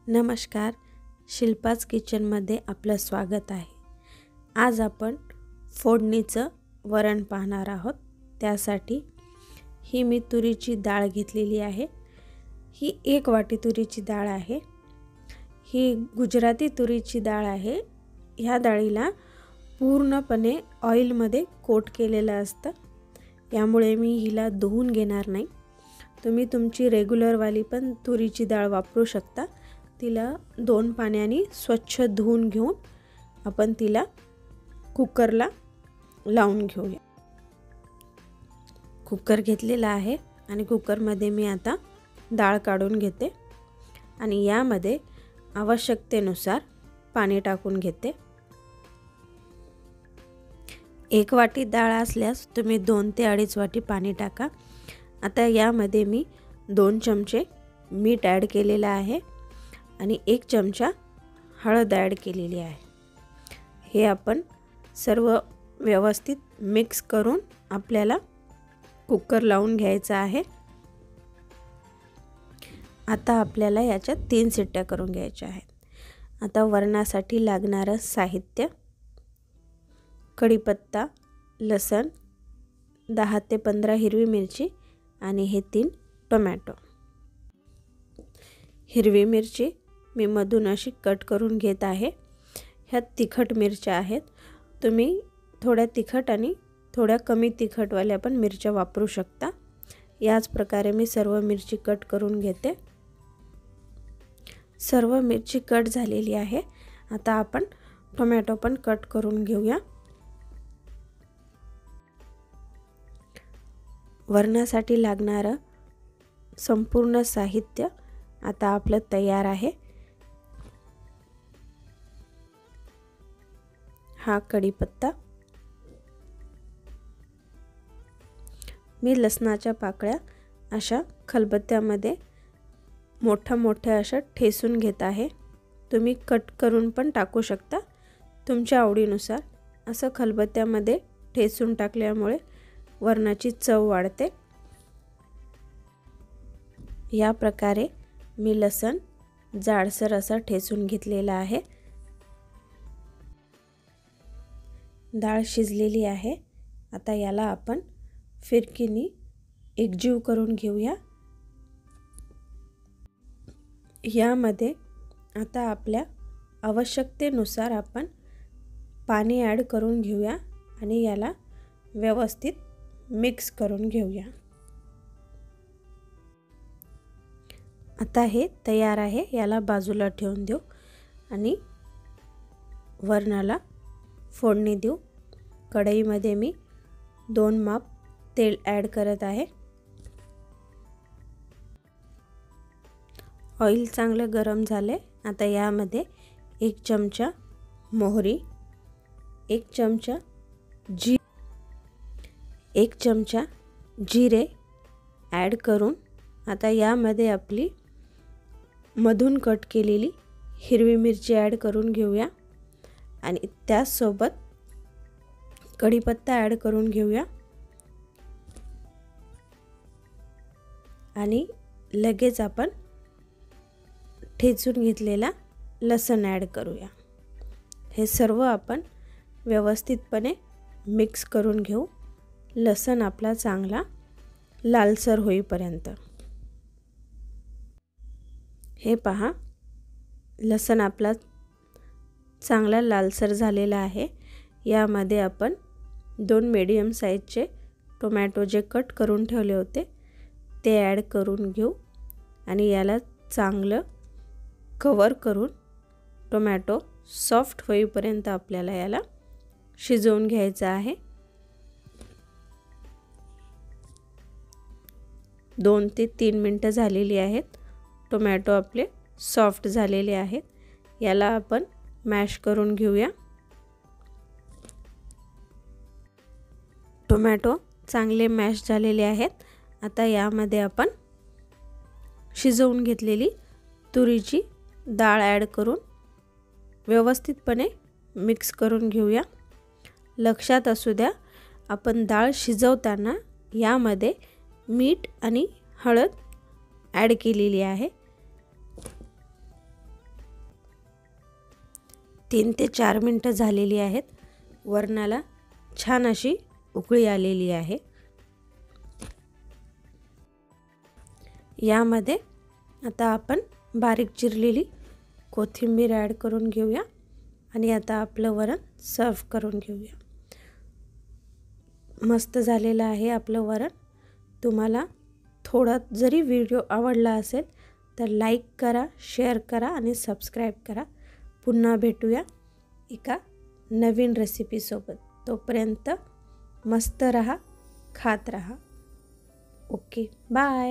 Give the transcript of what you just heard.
नमस्कार, शिल्पाज किचनमध्ये आपलं स्वागत आहे। आज आपण फोडणीचं वरण पाहणार आहोत। त्यासाठी ही मी तुरीची डाळ घेतलेली आहे। ही 1 वाटी तुरीची डाळ आहे। ही गुजराती तुरीची डाळ आहे। ह्या डाळीला पूर्णपणे ऑइलमध्ये कोट केलेलं असतं, यामुळे मी हिला धुवून घेणार नाही। तुम्ही तुमची रेग्युलर वाली पण तुरीची डाळ वापरू शकता। तिला 2 पाण्याने स्वच्छ धुवून घेऊन आपण तिला कुकरला लावून घेऊया। कुकर घेतलेला आहे आणि कुकरमध्ये मी आता डाळ काढून घेते आणि यामध्ये आवश्यकतेनुसार पाणी टाकून घेते। 1 वाटी डाळ असल्यास तुम्ही 2 ते 2.5 वाटी पाणी टाका। आता यामध्ये मी 2 चमचे मीठ ॲड केलेला आहे आणि 1 चमचा हळद ॲड केलेली आहे। हे आपण सर्व व्यवस्थित मिक्स करून आपल्याला कुकर लावून घ्यायचा आहे। आता आपल्याला याच्यात 3 शिट्ट्या करून घ्यायच्या आहेत। आता वरणासाठी लागणारं साहित्य: कढीपत्ता, लसण, 10 ते 15 हिरवी मिरची आणि हे 3 टोमॅटो। हिरवी मिरची मी मधून अशी कट करून घेत आहे। ह्या तिखट मिरच्या आहेत। तुम्ही थोड्या तिखट आणि थोड्या कमी तिखटवाल्या पण मिरच्या वापरू शकता। याच प्रकारे मी सर्व मिरची कट करून घेते। सर्व मिरची कट झालेली आहे। आता आपण टोमॅटो पण कट करून घेऊया। वरणासाठी लागणारं संपूर्ण साहित्य आता आपलं तयार आहे। हा कढीपत्ता, मी लसणाच्या पाकळ्या अशा खलबत्त्यामध्ये मोठ्या अशा ठेसून घेत आहे। तुम्ही कट करून पण टाकू शकता, तुमच्या आवडीनुसार। असं खलबत्त्यामध्ये ठेसून टाकल्यामुळे वरणाची चव वाढते। या प्रकारे मी लसण जाडसर असा ठेसून घेतलेला आहे। डाळ शिजलेली आहे। आता याला आपण फिरकीने एकजीव करून घेऊया। यामध्ये आता आपल्या आवश्यकतेनुसार आपण पाणी ॲड करून घेऊया आणि याला व्यवस्थित मिक्स करून घेऊया। आता हे तयार आहे। याला बाजूला ठेवून देऊ आणि वरणाला फोडणी देऊ। कढईमध्ये मी 2 माप तेल ॲड करत आहे। ऑइल चांगलं गरम झाले। आता यामध्ये 1 चमचा मोहरी, 1 चमचा जिरे ॲड करून आता यामध्ये आपली मधून कट केलेली हिरवी मिरची ॲड करून घेऊया आणि त्यासोबत कढीपत्ता ॲड करून घेऊया आणि लगेच आपण ठेचून घेतलेला लसण ॲड करूया। हे सर्व आपण व्यवस्थितपणे मिक्स करून घेऊ, लसण आपला चांगला लालसर होईपर्यंत। हे पहा, लसण आपला चांगला लालसर झालेला आहे। यामध्ये आपण 2 मीडियम साईजचे टोमॅटो जे कट करून ठेवले होते ते ॲड करून घेऊ आणि याला चांगलं कव्हर करून टोमॅटो सॉफ्ट होईपर्यंत आपल्याला याला शिजवून घ्यायचं आहे। 2 ते 3 मिनिटं झालेली आहेत। टोमॅटो आपले सॉफ्ट झालेले आहेत। याला आपण मॅश करून घेऊया। टोमॅटो चांगले मॅश झालेले आहेत। आता यामध्ये आपण शिजवून घेतलेली तुरीची डाळ ॲड करून व्यवस्थितपणे मिक्स करून घेऊया। लक्षात असू द्या, आपण डाळ शिजवताना यामध्ये मीठ आणि हळद ॲड केलेली आहे। 3 ते 4 मिनटं झालेली आहेत. वरणाला छान अशी उकळी आलेली आहे. यामध्ये आता आपण बारीक चिरलेली कोथिंबीर ॲड करून घेऊया आणि आता आपलं वरण सर्व करून घेऊया. मस्त झालेलं आहे आपलं वरण. तुम्हाला थोडा जरी व्हिडिओ आवडला असेल तर लाईक करा, शेअर करा आणि सबस्क्राईब करा. पुन्हा भेटूया एका नवीन रेसिपीसोबत. तोपर्यंत मस्त रहा, खात रहा. Okay, bye.